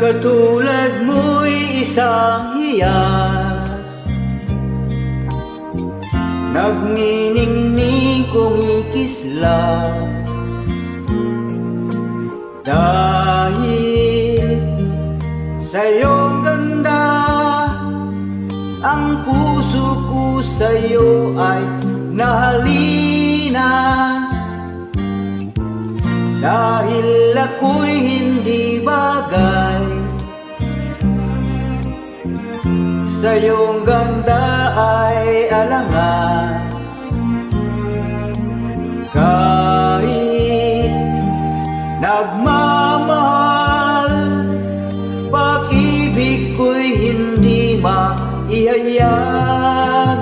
Katulad mo'y isang hiyas, nagniningning kumikislam. Dahil sa iyong ganda, ang puso ko sa'yo ay nahalina. Dahil ako'y hindi bagay, sa iyong ganda ay alangan. Kahit nagmamahal, pag-ibig ko'y hindi maihayag.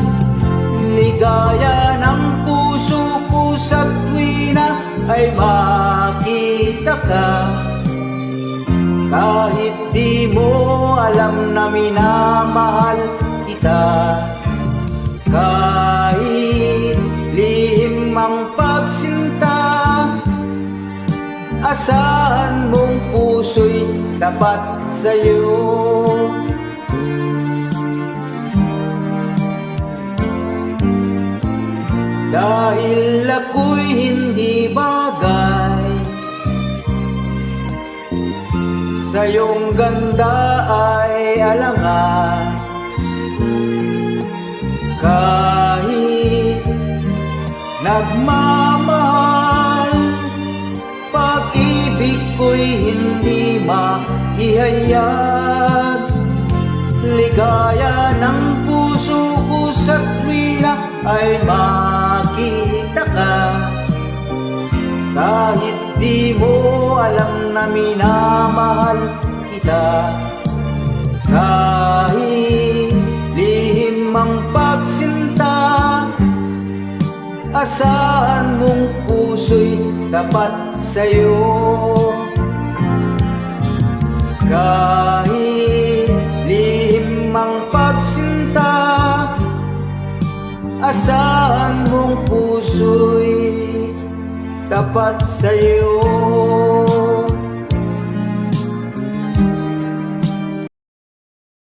Ligaya ng puso ko sa tuwi na ay makita ka. Kahit di mo alam na minamahal kita, kahit lihim ang pagsinta, asahan mong puso'y tapat sa'yo. Dahil ako'y hindi bagay, sa iyong ganda ay alangan. Kahit nagmamahal, pag-ibig ko'y hindi maihayag. Ligaya ng puso ko sa tuwi na ay makita ka. Kahit di mo alam na minamahal kita, kahit lihim ang pagsinta, asahan mong puso'y tapat sa'yo. Kahit lihim ang pagsinta, asahan mong puso'y tapat sa'yo.